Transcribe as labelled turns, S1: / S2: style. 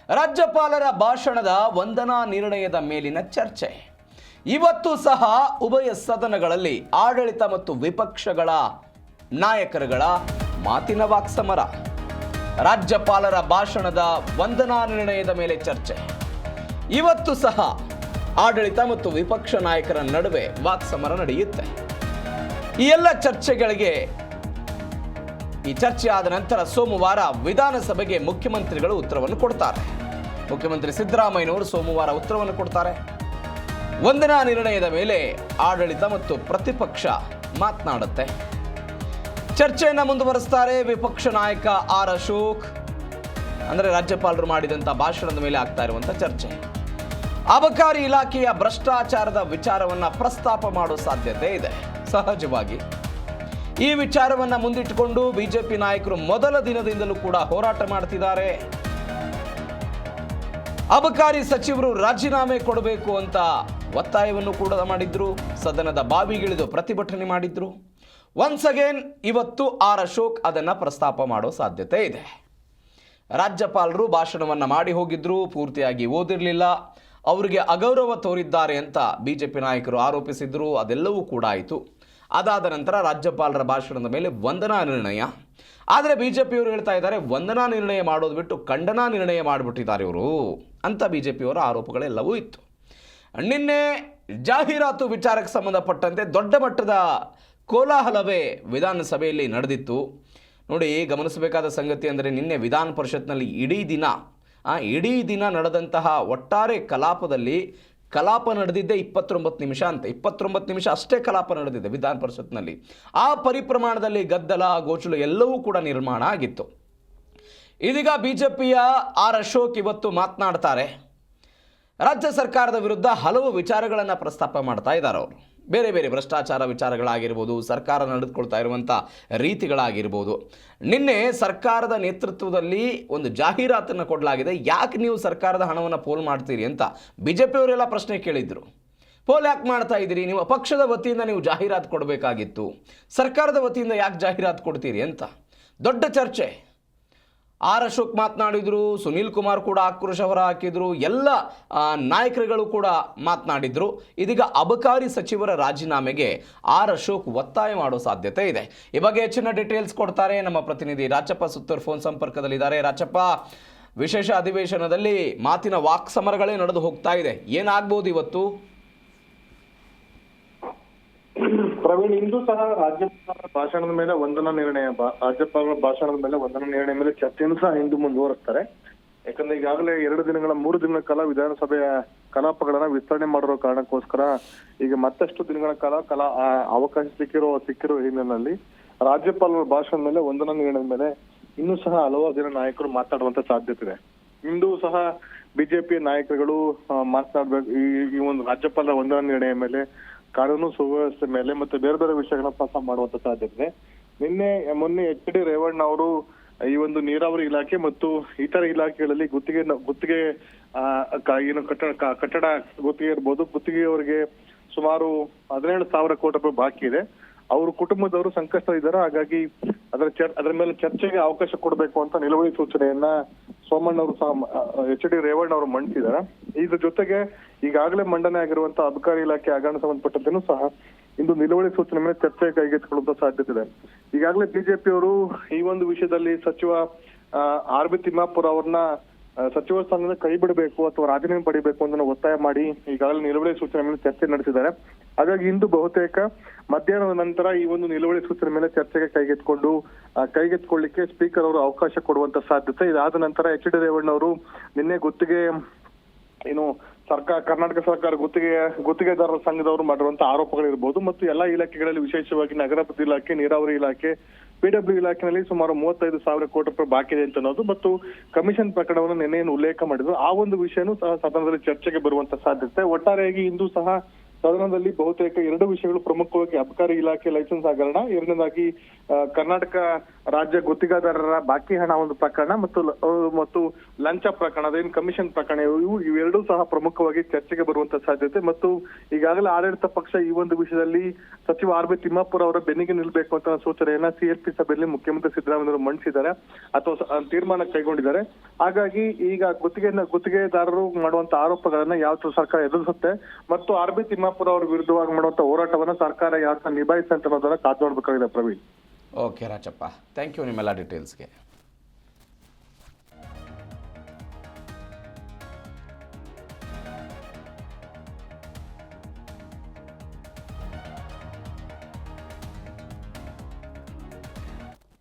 S1: ರಾಜ್ಯಪಾಲರ ಭಾಷಣದ ವಂದನಾ ನಿರ್ಣಯದ ಮೇಲಿನ ಚರ್ಚೆ. ಇವತ್ತು ಸಹ ಉಭಯ ಸದನಗಳಲ್ಲಿ ಆಡಳಿತ ಮತ್ತು ವಿಪಕ್ಷಗಳ ನಾಯಕರುಗಳ ಮಾತಿನ ವಾಕ್ಸಮರ. ರಾಜ್ಯಪಾಲರ ಭಾಷಣದ ವಂದನಾ ನಿರ್ಣಯದ ಮೇಲೆ ಚರ್ಚೆ. ಇವತ್ತು ಸಹ ಆಡಳಿತ ಮತ್ತು ವಿಪಕ್ಷ ನಾಯಕರ ನಡುವೆ ವಾಕ್ಸಮರ ನಡೆಯುತ್ತೆ. ಈ ಎಲ್ಲ ಚರ್ಚೆಗಳಿಗೆ ಈ ಚರ್ಚೆ ಆದ ನಂತರ ಸೋಮವಾರ ವಿಧಾನಸಭೆಗೆ ಮುಖ್ಯಮಂತ್ರಿಗಳು ಉತ್ತರವನ್ನು ಕೊಡ್ತಾರೆ. ಮುಖ್ಯಮಂತ್ರಿ ಸಿದ್ದರಾಮಯ್ಯನವರು ಸೋಮವಾರ ಉತ್ತರವನ್ನು ಕೊಡ್ತಾರೆ. ವಂದನಾ ನಿರ್ಣಯದ ಮೇಲೆ ಆಡಳಿತ ಮತ್ತು ಪ್ರತಿಪಕ್ಷ ಮಾತನಾಡುತ್ತೆ. ಚರ್ಚೆಯನ್ನು ಮುಂದುವರಿಸ್ತಾರೆ ವಿಪಕ್ಷ ನಾಯಕ ಆರ್ ಅಶೋಕ್. ಅಂದರೆ ರಾಜ್ಯಪಾಲರು ಮಾಡಿದಂಥ ಭಾಷಣದ ಮೇಲೆ ಆಗ್ತಾ ಇರುವಂಥ ಚರ್ಚೆ. ಅಬಕಾರಿ ಇಲಾಖೆಯ ಭ್ರಷ್ಟಾಚಾರದ ವಿಚಾರವನ್ನು ಪ್ರಸ್ತಾಪ ಮಾಡೋ ಸಾಧ್ಯತೆ ಇದೆ. ಸಹಜವಾಗಿ ಈ ವಿಚಾರವನ್ನು ಮುಂದಿಟ್ಟುಕೊಂಡು ಬಿಜೆಪಿ ನಾಯಕರು ಮೊದಲ ದಿನದಿಂದಲೂ ಕೂಡ ಹೋರಾಟ ಮಾಡ್ತಿದ್ದಾರೆ. ಅಬಕಾರಿ ಸಚಿವರು ರಾಜೀನಾಮೆ ಕೊಡಬೇಕು ಅಂತ ಒತ್ತಾಯವನ್ನು ಕೂಡ ಮಾಡಿದ್ರು. ಸದನದ ಬಾವಿಗಿಳಿದು ಪ್ರತಿಭಟನೆ ಮಾಡಿದ್ರು. ಒನ್ಸ್ ಅಗೇನ್ ಇವತ್ತು ಆರ್ ಅಶೋಕ್ ಅದನ್ನು ಪ್ರಸ್ತಾಪ ಮಾಡೋ ಸಾಧ್ಯತೆ ಇದೆ. ರಾಜ್ಯಪಾಲರು ಭಾಷಣವನ್ನು ಮಾಡಿ ಹೋಗಿದ್ರು, ಪೂರ್ತಿಯಾಗಿ ಓದಿರಲಿಲ್ಲ, ಅವರಿಗೆ ಅಗೌರವ ತೋರಿದ್ದಾರೆ ಅಂತ ಬಿಜೆಪಿ ನಾಯಕರು ಆರೋಪಿಸಿದ್ರು. ಅದೆಲ್ಲವೂ ಕೂಡ ಆಯಿತು. ಅದಾದ ನಂತರ ರಾಜ್ಯಪಾಲರ ಭಾಷಣದ ಮೇಲೆ ವಂದನಾ ನಿರ್ಣಯ. ಆದರೆ ಬಿಜೆಪಿಯವರು ಹೇಳ್ತಾ ಇದ್ದಾರೆ ವಂದನಾ ನಿರ್ಣಯ ಮಾಡೋದು ಬಿಟ್ಟು ಖಂಡನಾ ನಿರ್ಣಯ ಮಾಡಿಬಿಟ್ಟಿದ್ದಾರೆ ಇವರು ಅಂತ ಬಿಜೆಪಿಯವರ ಆರೋಪಗಳೆಲ್ಲವೂ ಇತ್ತು. ನಿನ್ನೆ ಜಾಹೀರಾತು ವಿಚಾರಕ್ಕೆ ಸಂಬಂಧಪಟ್ಟಂತೆ ದೊಡ್ಡ ಮಟ್ಟದ ಕೋಲಾಹಲವೇ ವಿಧಾನಸಭೆಯಲ್ಲಿ ನಡೆದಿತ್ತು. ನೋಡಿ, ಗಮನಿಸಬೇಕಾದ ಸಂಗತಿ ಅಂದರೆ ನಿನ್ನೆ ವಿಧಾನ ಪರಿಷತ್ನಲ್ಲಿ ಇಡೀ ದಿನ ನಡೆದಂತಹ ಒಟ್ಟಾರೆ ಕಲಾಪದಲ್ಲಿ ಕಲಾಪ ನಡೆದಿದ್ದೆ 29 ನಿಮಿಷ ಅಂತೆ. 29 ನಿಮಿಷ ಅಷ್ಟೇ ಕಲಾಪ ನಡೆದಿದೆ ವಿಧಾನ ಪರಿಷತ್ನಲ್ಲಿ. ಆ ಪರಿಪ್ರಮಾಣದಲ್ಲಿ ಗದ್ದಲ ಗೋಚಲು ಎಲ್ಲವೂ ಕೂಡ ನಿರ್ಮಾಣ ಆಗಿತ್ತು. ಇದೀಗ ಬಿಜೆಪಿಯ ಆರ್ ಅಶೋಕ್ ಇವತ್ತು ಮಾತನಾಡ್ತಾರೆ. ರಾಜ್ಯ ಸರ್ಕಾರದ ವಿರುದ್ಧ ಹಲವು ವಿಚಾರಗಳನ್ನು ಪ್ರಸ್ತಾಪ ಮಾಡ್ತಾ ಇದ್ದಾರೆ ಅವರು. ಬೇರೆ ಬೇರೆ ಭ್ರಷ್ಟಾಚಾರ ವಿಚಾರಗಳಾಗಿರ್ಬೋದು, ಸರ್ಕಾರ ನಡೆದುಕೊಳ್ತಾ ಇರುವಂಥ ರೀತಿಗಳಾಗಿರ್ಬೋದು. ನಿನ್ನೆ ಸರ್ಕಾರದ ನೇತೃತ್ವದಲ್ಲಿ ಒಂದು ಜಾಹೀರಾತನ್ನು ಕೊಡಲಾಗಿದೆ. ಯಾಕೆ ನೀವು ಸರ್ಕಾರದ ಹಣವನ್ನು ಪೋಲ್ ಮಾಡ್ತೀರಿ ಅಂತ ಬಿಜೆಪಿಯವರೆಲ್ಲ ಪ್ರಶ್ನೆ ಕೇಳಿದ್ರು. ಪೋಲ್ ಯಾಕೆ ಮಾಡ್ತಾ ಇದ್ದೀರಿ? ನೀವು ಪಕ್ಷದ ವತಿಯಿಂದ ನೀವು ಜಾಹೀರಾತು ಕೊಡಬೇಕಾಗಿತ್ತು, ಸರ್ಕಾರದ ವತಿಯಿಂದ ಯಾಕೆ ಜಾಹೀರಾತು ಕೊಡ್ತೀರಿ ಅಂತ ದೊಡ್ಡ ಚರ್ಚೆ. ಆರ್ ಅಶೋಕ್ ಮಾತನಾಡಿದರು, ಸುನೀಲ್ ಕುಮಾರ್ ಕೂಡ ಆಕ್ರೋಶ ಹೊರ ಹಾಕಿದರು, ಎಲ್ಲ ನಾಯಕರುಗಳು ಕೂಡ ಮಾತನಾಡಿದರು. ಇದೀಗ ಅಬಕಾರಿ ಸಚಿವರ ರಾಜೀನಾಮೆಗೆ ಆರ್ ಅಶೋಕ್ ಒತ್ತಾಯ ಮಾಡೋ ಸಾಧ್ಯತೆ ಇದೆ. ಈ ಬಗ್ಗೆ ಹೆಚ್ಚಿನ ಡೀಟೇಲ್ಸ್ ಕೊಡ್ತಾರೆ ನಮ್ಮ ಪ್ರತಿನಿಧಿ ರಾಚಪ್ಪ ಸುತ್ತೂರು ಫೋನ್ ಸಂಪರ್ಕದಲ್ಲಿದ್ದಾರೆ. ರಾಚಪ್ಪ, ವಿಶೇಷ ಅಧಿವೇಶನದಲ್ಲಿ ಮಾತಿನ ವಾಕ್ಸಮರಗಳೇ ನಡೆದು ಹೋಗ್ತಾ ಇದೆ. ಏನಾಗ್ಬೋದು ಇವತ್ತು?
S2: ಪ್ರವೀಣ್, ಇಂದು ಸಹ ರಾಜ್ಯಪಾಲರ ಭಾಷಣದ ಮೇಲೆ ವಂದನಾ ನಿರ್ಣಯ ಮೇಲೆ ಚರ್ಚೆಯನ್ನು ಸಹ ಇಂದು ಮುಂದುವರಿಸ್ತಾರೆ. ಯಾಕಂದ್ರೆ ಈಗಾಗಲೇ 3 ದಿನಗಳ ಕಾಲ ವಿಧಾನಸಭೆಯ ಕಲಾಪಗಳನ್ನ ವಿಸ್ತರಣೆ ಮಾಡಿರೋ ಕಾರಣಕ್ಕೋಸ್ಕರ ಈಗ ಮತ್ತಷ್ಟು ದಿನಗಳ ಕಾಲ ಅವಕಾಶ ಸಿಕ್ಕಿರೋ ಹಿನ್ನೆಲೆಯಲ್ಲಿ ರಾಜ್ಯಪಾಲರ ಭಾಷಣದ ಮೇಲೆ ವಂದನಾ ನಿರ್ಣಯದ ಮೇಲೆ ಇನ್ನೂ ಸಹ ಹಲವಾರು ಜನ ನಾಯಕರು ಮಾತನಾಡುವಂತ ಸಾಧ್ಯತೆ ಇದೆ. ಇಂದು ಸಹ ಬಿಜೆಪಿ ನಾಯಕರುಗಳು ಮಾತನಾಡ್ಬೇಕು ಈ ಒಂದು ರಾಜ್ಯಪಾಲರ ವಂದನಾ ನಿರ್ಣಯ ಮೇಲೆ, ಕಾನೂನು ಸುವ್ಯವಸ್ಥೆ ಮೇಲೆ ಮತ್ತೆ ಬೇರೆ ಬೇರೆ ವಿಷಯಗಳನ್ನ ಪ್ರಸ್ತಾಪ ಮಾಡುವಂತ ಸಾಧ್ಯತೆ. ಮೊನ್ನೆ ಎಚ್.ಡಿ. ರೇವಣ್ಣ ಅವರು ಈ ಒಂದು ನೀರಾವರಿ ಇಲಾಖೆ ಮತ್ತು ಇತರ ಇಲಾಖೆಗಳಲ್ಲಿ ಗುತ್ತಿಗೆ ಏನು ಕಟ್ಟಡ ಗುತ್ತಿಗೆ ಇರ್ಬೋದು, ಗುತ್ತಿಗೆಯವರಿಗೆ ಸುಮಾರು 17,000 ಕೋಟಿ ರೂಪಾಯಿ ಬಾಕಿ ಇದೆ. ಅವ್ರ ಕುಟುಂಬದವರು ಸಂಕಷ್ಟದಿದ್ದಾರೆ. ಹಾಗಾಗಿ ಅದರ ಮೇಲೆ ಚರ್ಚೆಗೆ ಅವಕಾಶ ಕೊಡಬೇಕು ಅಂತ ನಿಲುವಳಿ ಸೂಚನೆಯನ್ನ ಸೋಮಣ್ಣ ಅವರು ಸಹ ಎಚ್.ಡಿ. ರೇವಣ್ಣ ಅವರು ಮಂಡಿಸಿದ್ದಾರೆ. ಇದ್ರ ಜೊತೆಗೆ ಈಗಾಗಲೇ ಮಂಡನೆ ಆಗಿರುವಂತಹ ಅಬಕಾರಿ ಇಲಾಖೆ ಹಗರಣ ಸಂಬಂಧಪಟ್ಟಂತೆನೂ ಸಹ ಇಂದು ನಿಲುವಳಿ ಸೂಚನೆ ಮೇಲೆ ಚರ್ಚೆ ಕೈಗೆತ್ತಿಕೊಳ್ಳುವಂತ ಸಾಧ್ಯತೆ ಇದೆ. ಈಗಾಗಲೇ ಬಿಜೆಪಿಯವರು ಈ ಒಂದು ವಿಷಯದಲ್ಲಿ ಸಚಿವ ಆರ್.ಬಿ. ತಿಮ್ಮಾಪುರ್ ಅವ್ರನ್ನ ಸಚಿವ ಸ್ಥಾನದಿಂದ ಕೈ ಬಿಡಬೇಕು ಅಥವಾ ರಾಜೀನಾಮೆ ಪಡಿಬೇಕು ಅಂತ ಒತ್ತಾಯ ಮಾಡಿ ಈಗಾಗಲೇ ನಿಲುವಳಿ ಸೂಚನೆ ಮೇಲೆ ಚರ್ಚೆ ನಡೆಸಿದ್ದಾರೆ. ಹಾಗಾಗಿ ಇಂದು ಬಹುತೇಕ ಮಧ್ಯಾಹ್ನದ ನಂತರ ಈ ಒಂದು ನಿಲುವಳಿ ಸೂಚನೆ ಮೇಲೆ ಚರ್ಚೆಗೆ ಕೈಗೆತ್ತಿಕೊಳ್ಳಿಕ್ಕೆ ಸ್ಪೀಕರ್ ಅವರು ಅವಕಾಶ ಕೊಡುವಂತ ಸಾಧ್ಯತೆ. ಇದಾದ ನಂತರ ಎಚ್.ಡಿ. ರೇವಣ್ಣ ಅವರು ನಿನ್ನೆ ಕರ್ನಾಟಕ ಸರ್ಕಾರ ಗುತ್ತಿಗೆದಾರರ ಸಂಘದವರು ಮಾಡಿರುವಂತ ಆರೋಪಗಳಿರ್ಬೋದು ಮತ್ತು ಎಲ್ಲಾ ಇಲಾಖೆಗಳಲ್ಲಿ ವಿಶೇಷವಾಗಿ ನಗರಾಭಿವೃದ್ಧಿ ಇಲಾಖೆ, ನೀರಾವರಿ ಇಲಾಖೆ, ಪಿಡಬ್ಲ್ಯೂ ಇಲಾಖೆನಲ್ಲಿ ಸುಮಾರು 35,000 ಕೋಟಿ ರೂಪಾಯಿ ಬಾಕಿ ಇದೆ ಅಂತ ಅನ್ನೋದು ಮತ್ತು ಕಮಿಷನ್ ಪ್ರಕರಣವನ್ನು ನಿನ್ನೆ ಉಲ್ಲೇಖ ಮಾಡಿದ್ರು. ಆ ಒಂದು ವಿಷಯನೂ ಸಹ ಸದನದಲ್ಲಿ ಚರ್ಚೆಗೆ ಬರುವಂತ ಸಾಧ್ಯತೆ. ಒಟ್ಟಾರೆಯಾಗಿ ಇಂದು ಸಹ ಸದನದಲ್ಲಿ ಬಹುತೇಕ 2 ವಿಷಯಗಳು ಪ್ರಮುಖವಾಗಿ: ಅಬಕಾರಿ ಇಲಾಖೆ ಲೈಸೆನ್ಸ್ ಹಗರಣ, ಎರಡನೇದಾಗಿ ಕರ್ನಾಟಕ ರಾಜ್ಯ ಗುತ್ತಿಗೆದಾರರ ಬಾಕಿ ಹಣ ಒಂದು ಪ್ರಕರಣ ಮತ್ತು ಲಂಚ ಪ್ರಕರಣ, ಅದೇನು ಕಮಿಷನ್ ಪ್ರಕರಣ, ಇವೆರಡೂ ಸಹ ಪ್ರಮುಖವಾಗಿ ಚರ್ಚೆಗೆ ಬರುವಂತ ಸಾಧ್ಯತೆ. ಮತ್ತು ಈಗಾಗಲೇ ಆಡಳಿತ ಪಕ್ಷ ಈ ಒಂದು ವಿಷಯದಲ್ಲಿ ಸಚಿವ ಆರ್.ಬಿ. ತಿಮ್ಮಾಪುರ ಅವರ ಬೆನ್ನಿಗೆ ನಿಲ್ಬೇಕು ಅಂತ ಸೂಚನೆಯನ್ನ CLP ಸಭೆಯಲ್ಲಿ ಮುಖ್ಯಮಂತ್ರಿ ಸಿದ್ದರಾಮಯ್ಯ ಮಂಡಿಸಿದ್ದಾರೆ ಅಥವಾ ತೀರ್ಮಾನ ಕೈಗೊಂಡಿದ್ದಾರೆ. ಹಾಗಾಗಿ ಈಗ ಗುತ್ತಿಗೆದಾರರು ಮಾಡುವಂತ ಆರೋಪಗಳನ್ನ ಯಾವ ಸರ್ಕಾರ ಎದುರಿಸುತ್ತೆ ಮತ್ತು ಆರ್.ಬಿ. ತಿಮ್ಮಾಪುರ ಅವರ ವಿರುದ್ಧವಾಗಿ ಮಾಡುವಂತ ಹೋರಾಟವನ್ನ ಸರ್ಕಾರ ಯಾವ ನಿಭಾಯಿಸುತ್ತೆ ಅನ್ನೋದನ್ನ ಕಾದು ನೋಡ್ಬೇಕಾಗಿದೆ Praveen.
S1: Okay Rajappa, thank you ನಿಮ್ಮೆಲ್ಲ ಡೀಟೇಲ್ಸ್ಗೆ.